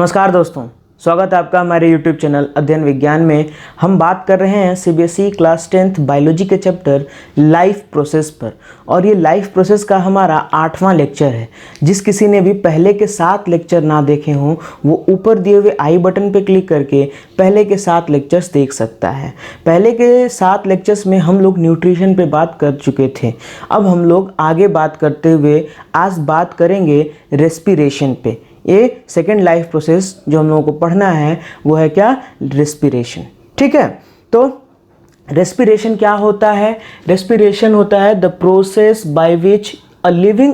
नमस्कार दोस्तों, स्वागत है आपका हमारे YouTube चैनल अध्ययन विज्ञान में। हम बात कर रहे हैं CBSE क्लास 10th बायोलॉजी के चैप्टर लाइफ प्रोसेस पर, और ये लाइफ प्रोसेस का हमारा 8वां लेक्चर है। जिस किसी ने भी पहले के 7 लेक्चर ना देखे हों वो ऊपर दिए हुए आई बटन पर क्लिक करके पहले के 7 लेक्चर्स देख सकता है। पहले के 7 लेक्चर्स में हम लोग न्यूट्रिशन पे बात कर चुके थे। अब हम लोग आगे बात करते हुए आज बात करेंगे रेस्पिरेशन पे। ये सेकेंड लाइफ प्रोसेस जो हम लोगों को पढ़ना है वो है क्या? रेस्पिरेशन। ठीक है, तो रेस्पिरेशन क्या होता है? रेस्पिरेशन होता है the process by which a living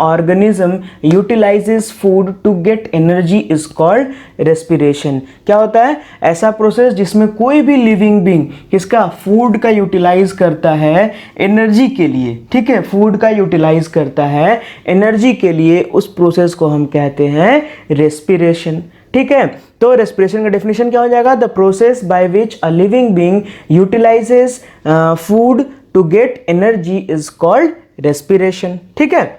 organism utilizes food to get energy is called respiration। क्या होता है? ऐसा प्रोसेस जिसमें कोई भी लिविंग बींग किसका? फूड का यूटिलाइज करता है एनर्जी के लिए। ठीक है, फूड का यूटिलाइज करता है एनर्जी के लिए, उस प्रोसेस को हम कहते हैं रेस्पिरेशन। ठीक है, तो रेस्पिरेशन का डेफिनेशन क्या हो जाएगा? The process by which a living being utilises food to get energy is called respiration. ठीक है,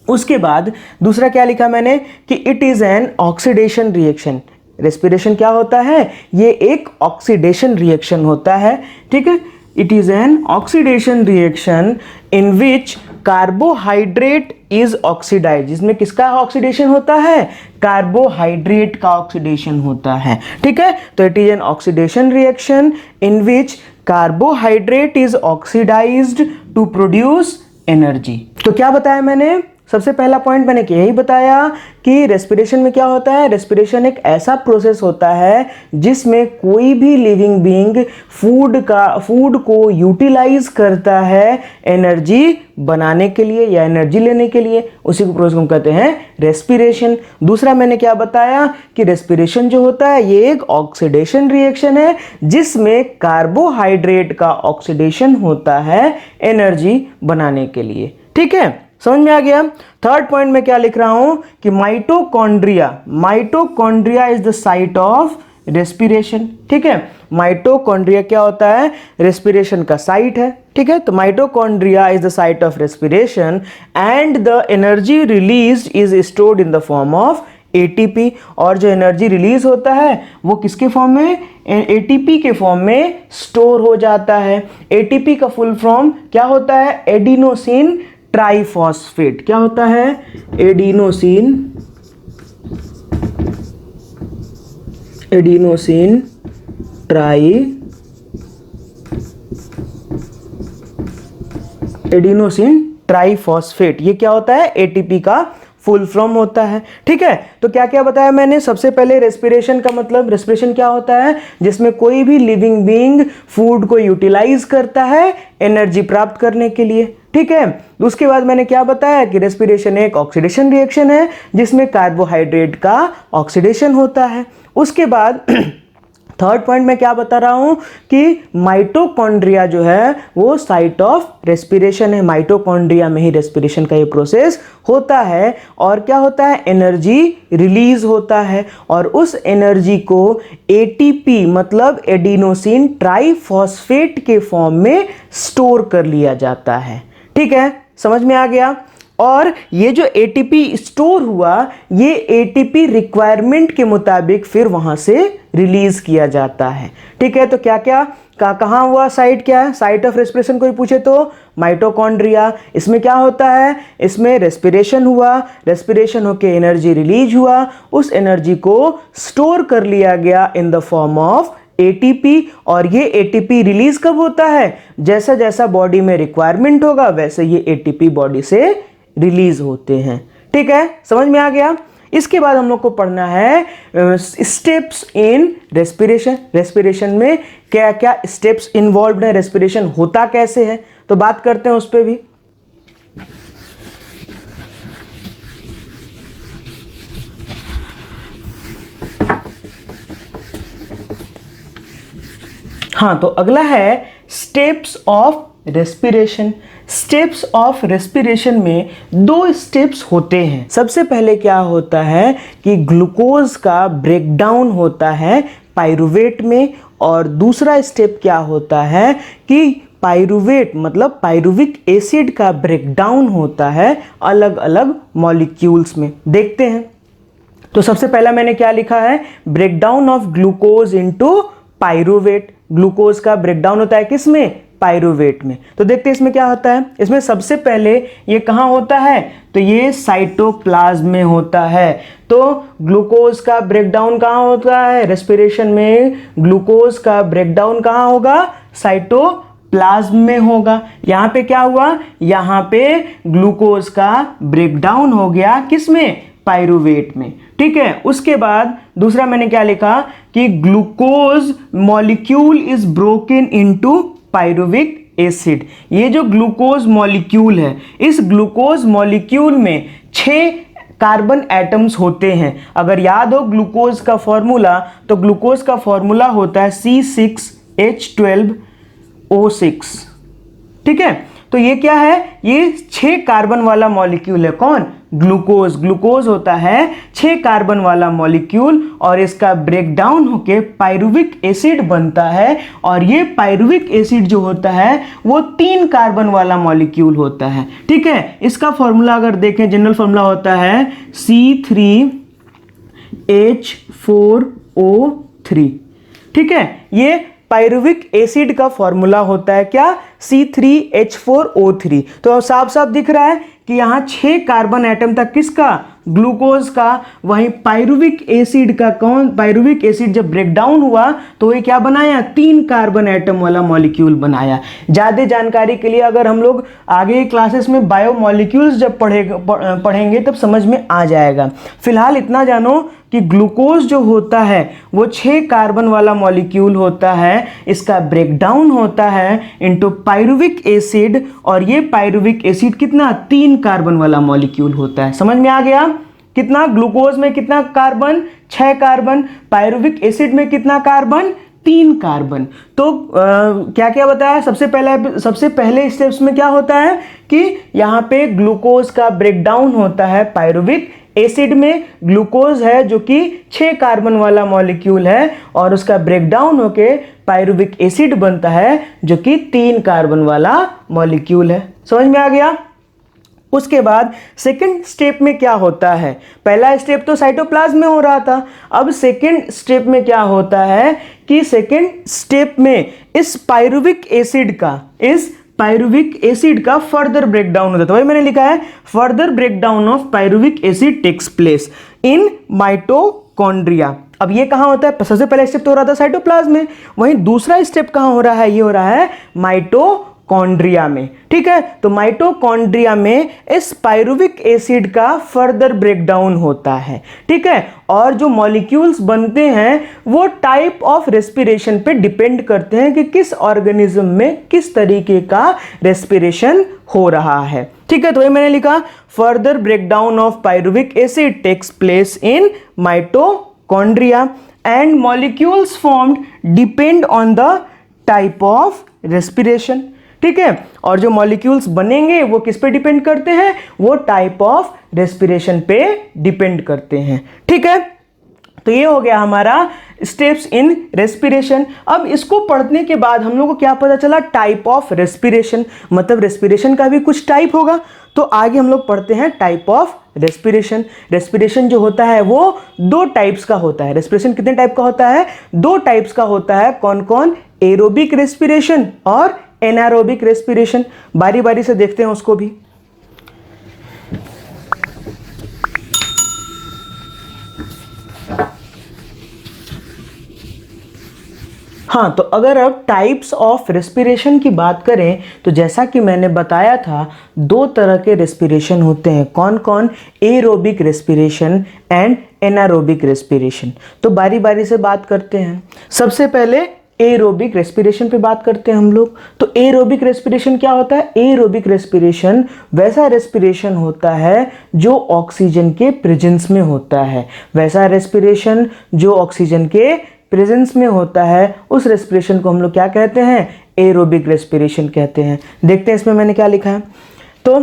उसके बाद दूसरा क्या लिखा मैंने कि it is an oxidation reaction. Respiration क्या होता है? ये एक ऑक्सीडेशन रिएक्शन होता है। ठीक है, it is an oxidation reaction in which carbohydrate is oxidised. जिसमें किसका ऑक्सीडेशन होता है? कार्बोहाइड्रेट का ऑक्सीडेशन होता है। ठीक है, तो it is an oxidation reaction in which carbohydrate is oxidised to produce energy. तो क्या बताया मैंने? सबसे पहला पॉइंट मैंने यही बताया कि रेस्पिरेशन में क्या होता है? रेस्पिरेशन एक ऐसा प्रोसेस होता है जिसमें कोई भी लिविंग बीइंग फूड को यूटिलाइज करता है एनर्जी बनाने के लिए या एनर्जी लेने के लिए। उसी को प्रोसेस हम कहते हैं रेस्पिरेशन। दूसरा मैंने क्या बताया कि रेस्पिरेशन जो होता है ये एक ऑक्सीडेशन रिएक्शन है जिसमें कार्बोहाइड्रेट का ऑक्सीडेशन होता है एनर्जी बनाने के लिए। ठीक है, समझ में आ गया? थर्ड पॉइंट में क्या लिख रहा हूं कि mitochondria is the site of respiration. ठीक है, माइटोकॉन्ड्रिया क्या होता है? रेस्पिरेशन का साइट है। ठीक है, तो mitochondria is the site of respiration and the energy released is stored in the form of ATP। और जो एनर्जी रिलीज होता है वो किसके फॉर्म में? ATP के फॉर्म में स्टोर हो जाता है। ATP का फुल फॉर्म क्या होता है? Adenosine triphosphate. क्या होता है? Adenosine triphosphate. ये क्या होता है? ATP का फुल फॉर्म होता है। ठीक है, तो क्या क्या बताया मैंने? सबसे पहले रेस्पिरेशन का मतलब, रेस्पिरेशन क्या होता है? जिसमें कोई भी लिविंग बीइंग फूड को यूटिलाइज करता है एनर्जी प्राप्त करने के लिए। ठीक है, उसके बाद मैंने क्या बताया कि रेस्पिरेशन एक ऑक्सीडेशन रिएक्शन है जिसमें कार्बोहाइड्रेट का ऑक्सीडेशन होता है। उसके बाद थर्ड पॉइंट में क्या बता रहा हूं कि माइटोकॉन्ड्रिया जो है वो साइट ऑफ रेस्पिरेशन है। माइटोकॉन्ड्रिया में ही रेस्पिरेशन का ये प्रोसेस होता है और क्या होता है? एनर्जी रिलीज होता है और उस एनर्जी को ATP मतलब एडिनोसिन ट्राइफॉस्फेट के फॉर्म में स्टोर कर लिया जाता है। ठीक है, समझ में आ गया? और ये जो ATP स्टोर हुआ ये ATP रिक्वायरमेंट के मुताबिक फिर वहां से रिलीज किया जाता है। ठीक है, तो क्या क्या कहाँ हुआ? साइट क्या है? साइट ऑफ रेस्पिरेशन कोई पूछे तो माइटोकॉन्ड्रिया। इसमें क्या होता है? इसमें रेस्पिरेशन हुआ, रेस्पिरेशन होके एनर्जी रिलीज हुआ, उस एनर्जी को स्टोर कर लिया गया in the form of ATP। और ये ATP रिलीज कब होता है? जैसा जैसा बॉडी में रिक्वायरमेंट होगा वैसे ये ATP बॉडी से रिलीज होते हैं। ठीक है, समझ में आ गया? इसके बाद हम लोग को पढ़ना है स्टेप्स इन रेस्पिरेशन। रेस्पिरेशन में क्या क्या स्टेप्स इन्वॉल्व है, रेस्पिरेशन होता कैसे है, तो बात करते हैं उस पर भी। हाँ, तो अगला है steps of respiration. Steps of respiration में 2 स्टेप्स होते हैं। सबसे पहले क्या होता है कि ग्लूकोज का ब्रेकडाउन होता है पाइरुवेट में, और दूसरा स्टेप क्या होता है कि पाइरुवेट मतलब पाइरुविक एसिड का ब्रेकडाउन होता है अलग अलग मॉलिक्यूल्स में। देखते हैं। तो सबसे पहला मैंने क्या लिखा है, breakdown of glucose into pyruvate. Glucose का ब्रेकडाउन होता है किसमें, पाइरुवेट में। तो देखते हैं इसमें क्या होता है। इसमें सबसे पहले ये कहाँ होता है, तो ये साइटोप्लाज्म में होता है। तो ग्लूकोज का ब्रेकडाउन कहाँ होता है, रेस्पिरेशन में ग्लूकोज का ब्रेकडाउन कहाँ होगा, साइटोप्लाज्म में होगा। यहां पे क्या हुआ, यहां पे ग्लूकोज का ब्रेकडाउन हो गया किसमें, पाइरुवेट में। ठीक है। उसके बाद दूसरा मैंने क्या लिखा कि glucose molecule is broken into pyruvic acid. ये जो ग्लूकोज मॉलिक्यूल है, इस ग्लूकोज मॉलिक्यूल में 6 कार्बन एटम्स होते हैं। अगर याद हो ग्लूकोज का फॉर्मूला, तो ग्लूकोज का फॉर्मूला होता है C6H12O6। ठीक है। तो ये क्या है, ये 6 कार्बन वाला मॉलिक्यूल है। कौन, ग्लूकोज। ग्लूकोज होता है 6 कार्बन वाला मॉलिक्यूल और इसका ब्रेकडाउन होके पाइरुविक एसिड बनता है। और ये पाइरुविक एसिड जो होता है वो 3 कार्बन वाला मॉलिक्यूल होता है। ठीक है। इसका फॉर्मूला अगर देखें, जनरल फॉर्मूला होता है C3H4O3। ठीक है। ये पाइरुविक एसिड का फॉर्मूला होता है क्या, C3H4O3। तो साफ साफ दिख रहा है कि यहां 6 कार्बन एटम था किसका, ग्लूकोज का। वहीं पाइरुविक एसिड का कौन, पाइरुविक एसिड जब ब्रेकडाउन हुआ तो ये क्या बनाया, 3 कार्बन एटम वाला मॉलिक्यूल बनाया। ज्यादा जानकारी के लिए अगर हम लोग आगे क्लासेस में बायोमॉलिक्यूल्स जब पढ़ेंगे तब समझ में आ जाएगा। फिलहाल इतना जानो कि ग्लूकोज जो होता है वो 6 कार्बन वाला मॉलिक्यूल होता है। इसका ब्रेकडाउन होता है इनटू पाइरुविक एसिड और ये पाइरुविक एसिड कितना, 3 कार्बन वाला मॉलिक्यूल होता है। समझ में आ गया। कितना, ग्लूकोज में कितना कार्बन, 6 कार्बन। पाइरुविक एसिड में कितना कार्बन, 3 कार्बन। तो क्या क्या बताया, सबसे पहले स्टेप्स में क्या होता है कि यहां पे ग्लूकोज का ब्रेकडाउन होता है पाइरुविक एसिड में। ग्लूकोज है जो कि 6 कार्बन वाला मॉलिक्यूल है और उसका ब्रेकडाउन होके पाइरुविक एसिड बनता है जो कि 3 कार्बन वाला मॉलिक्यूल है। समझ में आ गया। उसके बाद सेकंड स्टेप में क्या होता है, पहला स्टेप तो साइटोप्लाज्म में हो रहा था। अब सेकंड स्टेप में क्या होता है कि सेकंड स्टेप में इस पाइरुविक एसिड का फर्दर ब्रेकडाउन होता है। तो वही मैंने लिखा है, further breakdown of pyruvic acid takes place in mitochondria. अब ये कहां होता है, सबसे पहला स्टेप तो हो रहा था साइटोप्लाज्म में, वहीं दूसरा स्टेप कहां हो रहा है, ये हो रहा है माइटोकॉन्ड्रिया में। ठीक है। तो माइटोकॉन्ड्रिया में इस पाइरुविक एसिड का फर्दर ब्रेकडाउन होता है। ठीक है। और जो मॉलिक्यूल्स बनते हैं वो टाइप ऑफ रेस्पिरेशन पे डिपेंड करते हैं कि किस ऑर्गेनिज्म में किस तरीके का रेस्पिरेशन हो रहा है। ठीक है। तो ये मैंने लिखा, further breakdown of pyruvic acid takes place in mitochondria and molecules formed depend on the type of respiration. ठीक है। और जो मॉलिक्यूल्स बनेंगे वो किस पे डिपेंड करते हैं, वो टाइप ऑफ रेस्पिरेशन पे डिपेंड करते हैं। ठीक है। तो ये हो गया हमारा स्टेप्स इन रेस्पिरेशन। अब इसको पढ़ने के बाद हम लोग को क्या पता चला, टाइप ऑफ रेस्पिरेशन, मतलब रेस्पिरेशन का भी कुछ टाइप होगा। तो आगे हम लोग पढ़ते हैं टाइप ऑफ रेस्पिरेशन। रेस्पिरेशन जो होता है वो 2 टाइप्स का होता है। रेस्पिरेशन कितने टाइप का होता है, 2 टाइप्स का होता है। कौन कौन, एरोबिक रेस्पिरेशन और एनारोबिक रेस्पिरेशन। बारी बारी से देखते हैं उसको भी। हाँ, तो अगर अब टाइप्स ऑफ रेस्पिरेशन की बात करें तो जैसा कि मैंने बताया था 2 तरह के रेस्पिरेशन होते हैं। कौन कौन, aerobic respiration and anaerobic respiration. तो बारी बारी से बात करते हैं। सबसे पहले एरोबिक रेस्पिरेशन पे बात करते हैं हम लोग। तो एरोबिक रेस्पिरेशन क्या होता है, एरोबिक रेस्पिरेशन वैसा रेस्पिरेशन होता है जो ऑक्सीजन के प्रेजेंस में होता है। वैसा रेस्पिरेशन जो ऑक्सीजन के प्रेजेंस में होता है, उस रेस्पिरेशन को हम लोग क्या कहते हैं, एरोबिक रेस्पिरेशन कहते हैं। देखते हैं इसमें मैंने क्या लिखा है। तो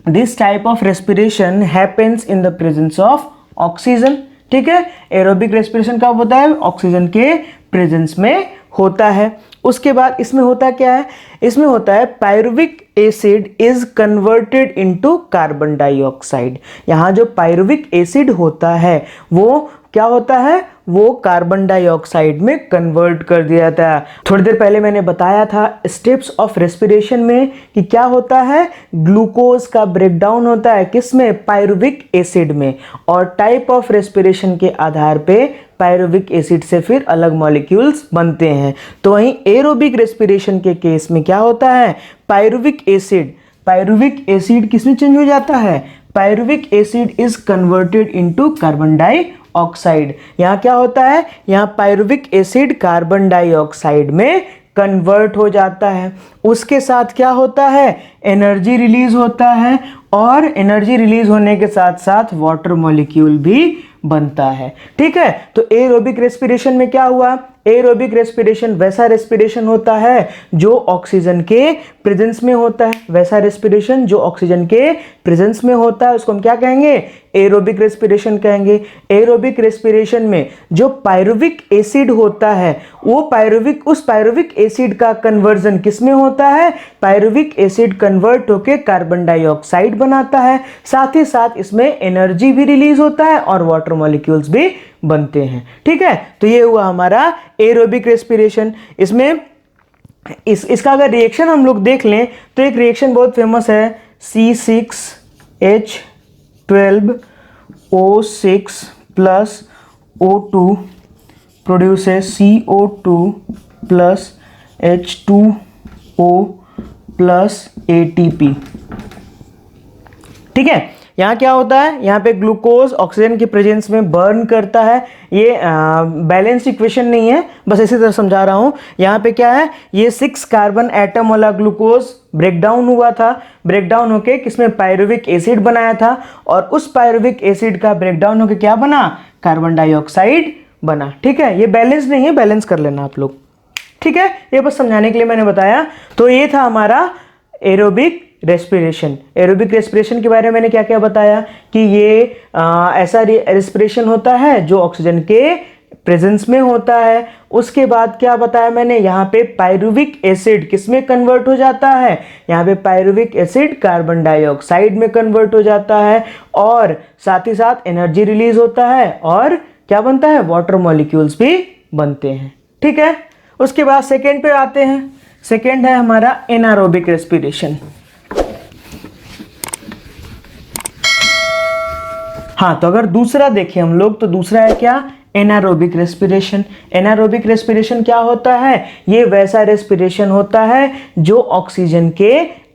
this type of respiration happens in the presence of oxygen. ठीक है। एरोबिक रेस्पिरेशन कब होता है, ऑक्सीजन के प्रेजेंस में होता है। उसके बाद इसमें होता क्या है, इसमें होता है pyruvic acid is converted into carbon dioxide. यहाँ जो पायरुविक एसिड होता है वो क्या होता है, वो कार्बन डाइऑक्साइड में कन्वर्ट कर दिया जाता है। थोड़ी देर पहले मैंने बताया था स्टेप्स ऑफ रेस्पिरेशन में कि क्या होता है, ग्लूकोज का ब्रेकडाउन होता है किसमें, पायरुविक एसिड में, और टाइप ऑफ रेस्पिरेशन के आधार पे पायरुविक एसिड से फिर अलग मॉलिक्यूल्स बनते हैं। तो वहीं एरोबिक रेस्पिरेशन के केस में क्या होता है, पायरुविक एसिड किसमें चेंज हो जाता है, pyruvic acid is converted into carbon dioxide. यहाँ क्या होता है, यहाँ पायरुविक एसिड कार्बन डाइऑक्साइड में कन्वर्ट हो जाता है। उसके साथ क्या होता है, एनर्जी रिलीज होता है, और एनर्जी रिलीज होने के साथ साथ वाटर मॉलिक्यूल भी बनता है। ठीक है, तो एरोबिक रेस्पिरेशन में क्या हुआ, एरोबिक रेस्पिरेशन वैसा रेस्पिरेशन होता है जो ऑक्सीजन के प्रेजेंस में होता है, वैसा रेस्पिरेशन जो ऑक्सीजन के प्रेजेंस में होता है उसको हम क्या कहेंगे, एरोबिक रेस्पिरेशन कहेंगे। एरोबिक रेस्पिरेशन में जो पायरुविक एसिड होता है वो उस पायरुविक एसिड का कन्वर्जन किसमें होता है, पायरुविक एसिड कन्वर्ट होकर कार्बन डाइऑक्साइड बनाता है, साथ ही साथ इसमें एनर्जी भी रिलीज होता है और वाटर मॉलिक्यूल्स भी बनते हैं। ठीक है, तो ये हुआ हमारा एरोबिक रेस्पिरेशन। इसमें इसका अगर रिएक्शन हम लोग देख लें तो एक रिएक्शन बहुत फेमस है, C6H12O6 plus O2 produces CO2 plus H2O plus ATP। ठीक है, यहाँ क्या होता है, यहाँ पे ग्लूकोज ऑक्सीजन की प्रेजेंस में बर्न करता है। ये बैलेंस इक्वेशन नहीं है, बस इसी तरह समझा रहा हूँ। यहाँ पे क्या है, ये 6 कार्बन एटम वाला ग्लूकोज ब्रेकडाउन हुआ था, ब्रेकडाउन होके किसमें, पायरुविक एसिड बनाया था, और उस पायरुविक एसिड का ब्रेकडाउन होके क्या बना, कार्बन डाइऑक्साइड बना। ठीक है, ये बैलेंस नहीं है, बैलेंस कर लेना आप लोग। ठीक है, ये बस समझाने के लिए मैंने बताया। तो ये था हमारा एरोबिक रेस्पिरेशन। एरोबिक रेस्पिरेशन के बारे में मैंने क्या क्या बताया कि ये ऐसा रेस्पिरेशन होता है जो ऑक्सीजन के प्रेजेंस में होता है। उसके बाद क्या बताया मैंने, यहाँ पे पायरुविक एसिड किसमें कन्वर्ट हो जाता है, यहाँ पे पायरुविक एसिड कार्बन डाइऑक्साइड में कन्वर्ट हो जाता है, और साथ ही साथ एनर्जी रिलीज होता है, और क्या बनता है, वाटर मॉलिक्यूल्स भी बनते हैं। ठीक है, उसके बाद सेकेंड पे आते हैं। सेकेंड है हमारा एनारोबिक रेस्पिरेशन। हाँ, तो अगर दूसरा देखें हम लोग तो दूसरा है क्या, एनारोबिक रेस्पिरेशन। एनारोबिक रेस्पिरेशन क्या होता है, ये वैसा रेस्पिरेशन होता है जो ऑक्सीजन के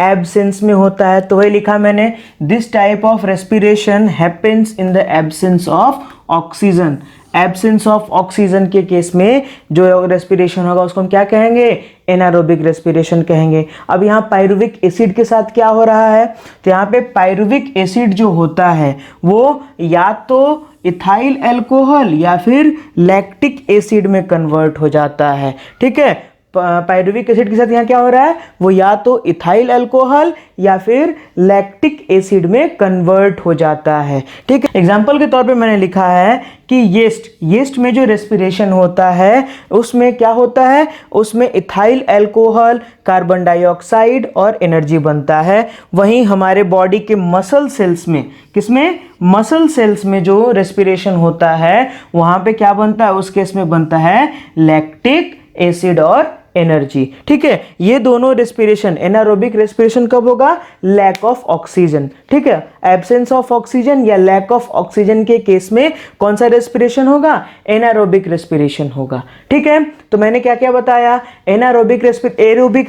एब्सेंस में होता है। तो वही लिखा मैंने, this type of respiration happens in the absence of oxygen. Absence of oxygen के केस में जो रेस्पिरेशन होगा उसको हम क्या कहेंगे, एनारोबिक रेस्पिरेशन कहेंगे। अब यहाँ पायरुविक एसिड के साथ क्या हो रहा है, तो यहाँ पे पायरुविक एसिड जो होता है वो या तो इथाइल अल्कोहल या फिर लैक्टिक एसिड में कन्वर्ट हो जाता है। ठीक है, पायरुविक एसिड के साथ यहाँ क्या हो रहा है, वो या तो इथाइल अल्कोहल या फिर लैक्टिक एसिड में कन्वर्ट हो जाता है। ठीक है, एग्जांपल के तौर पे मैंने लिखा है कि यीस्ट में जो रेस्पिरेशन होता है उसमें क्या होता है, उसमें इथाइल अल्कोहल, कार्बन डाइऑक्साइड और एनर्जी बनता है। वहीं हमारे बॉडी के मसल सेल्स में, किसमें, मसल सेल्स में जो रेस्पिरेशन होता है वहां पे क्या बनता है, उस केस में बनता है लैक्टिक एसिड और एनर्जी। ठीक है, ये दोनों रेस्पिरेशन, एनारोबिक रेस्पिरेशन कब होगा, लैक ऑफ ऑक्सीजन। ठीक है, एब्सेंस ऑफ ऑक्सीजन या लैक ऑफ ऑक्सीजन के केस में कौन सा रेस्पिरेशन होगा, एनारोबिक रेस्पिरेशन होगा। ठीक है, तो मैंने क्या क्या बताया, एरोबिक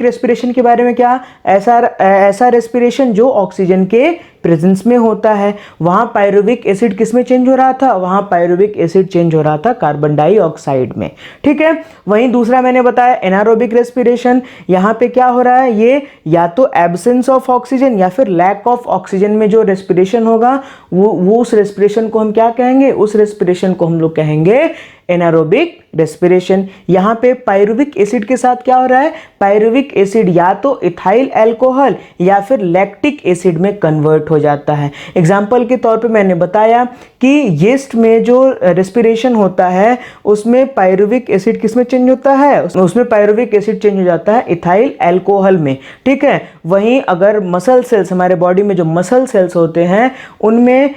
रेस्पिरेशन के बारे में क्या, ऐसा रेस्पिरेशन जो ऑक्सीजन के प्रेजेंस में होता है। वहां पायरुविक एसिड किसमें चेंज हो रहा था, वहां पायरुविक एसिड चेंज हो रहा था कार्बन डाइऑक्साइड में। ठीक है, वहीं दूसरा मैंने बताया एनारोबिक रेस्पिरेशन, यहां पे क्या हो रहा है, ये या तो एब्सेंस ऑफ ऑक्सीजन या फिर लैक ऑफ ऑक्सीजन में जो रेस्पिरेशन होगा वो उस रेस्पिरेशन को हम क्या कहेंगे, उस रेस्पिरेशन को हम लोग कहेंगे एनारोबिक रेस्पिरेशन। यहाँ पे पायरुविक एसिड के साथ क्या हो रहा है, पायरुविक एसिड या तो इथाइल अल्कोहल या फिर लैक्टिक एसिड में कन्वर्ट हो जाता है। एग्जाम्पल के तौर पे मैंने बताया कि यीस्ट में जो रेस्पिरेशन होता है उसमें पायरुविक एसिड किस में चेंज होता है, उसमें पायरुविक एसिड चेंज हो जाता है इथाइल अल्कोहल में, ठीक है। वहीं अगर मसल सेल्स, हमारे बॉडी में जो मसल सेल्स होते हैं उनमें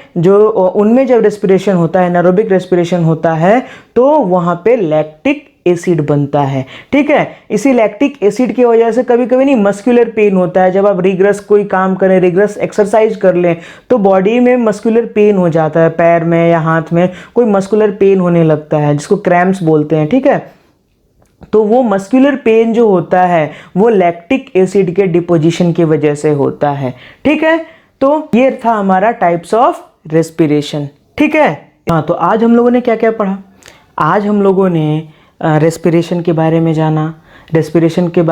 जब रेस्पिरेशन होता है, एनारोबिक रेस्पिरेशन होता है, तो वहां पे लैक्टिक एसिड बनता है, ठीक है। इसी लैक्टिक एसिड की वजह से कभी कभी नहीं मस्कुलर पेन होता है। जब आप रिग्रस कोई काम करें, रिग्रस एक्सरसाइज कर लें, तो बॉडी में मस्कुलर पेन हो जाता है, पैर में या हाथ में कोई मस्कुलर पेन होने लगता है जिसको क्रैम्प्स बोलते हैं, ठीक है। तो वो मस्कुलर पेन जो होता है वो लैक्टिक एसिड के डिपोजिशन की वजह से होता है, ठीक है। तो ये था हमारा टाइप्स ऑफ रेस्पिरेशन, ठीक है। हाँ, तो आज हम लोगों ने क्या क्या पढ़ा? आज हम लोगों ने रेस्पिरेशन के बारे में जाना। रेस्पिरेशन के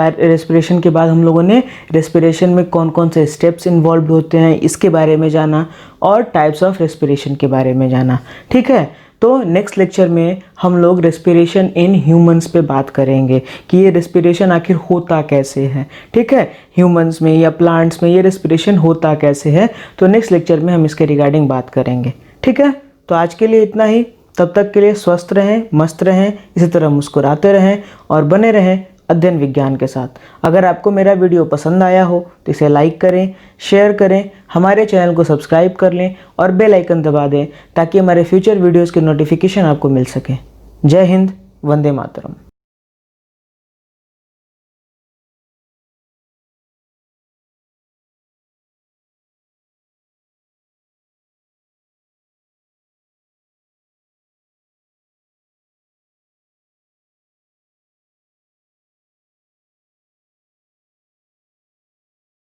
बाद हम लोगों ने रेस्पिरेशन में कौन कौन से स्टेप्स इन्वॉल्व होते हैं इसके बारे में जाना, और टाइप्स ऑफ रेस्पिरेशन के बारे में जाना, ठीक है। तो नेक्स्ट लेक्चर में हम लोग रेस्पिरेशन इन ह्यूमंस पे बात करेंगे कि ये रेस्पिरेशन आखिर होता कैसे है, ठीक है। ह्यूमंस में या प्लांट्स में ये रेस्पिरेशन होता कैसे है, तो नेक्स्ट लेक्चर में हम इसके रिगार्डिंग बात करेंगे, ठीक है। तो आज के लिए इतना ही। तब तक के लिए स्वस्थ रहें, मस्त रहें, इसी तरह मुस्कुराते रहें और बने रहें अध्ययन विज्ञान के साथ। अगर आपको मेरा वीडियो पसंद आया हो तो इसे लाइक करें, शेयर करें, हमारे चैनल को सब्सक्राइब कर लें और बेल आइकन दबा दें ताकि हमारे फ्यूचर वीडियोज़ के नोटिफिकेशन आपको मिल सके। जय हिंद, वंदे मातरम।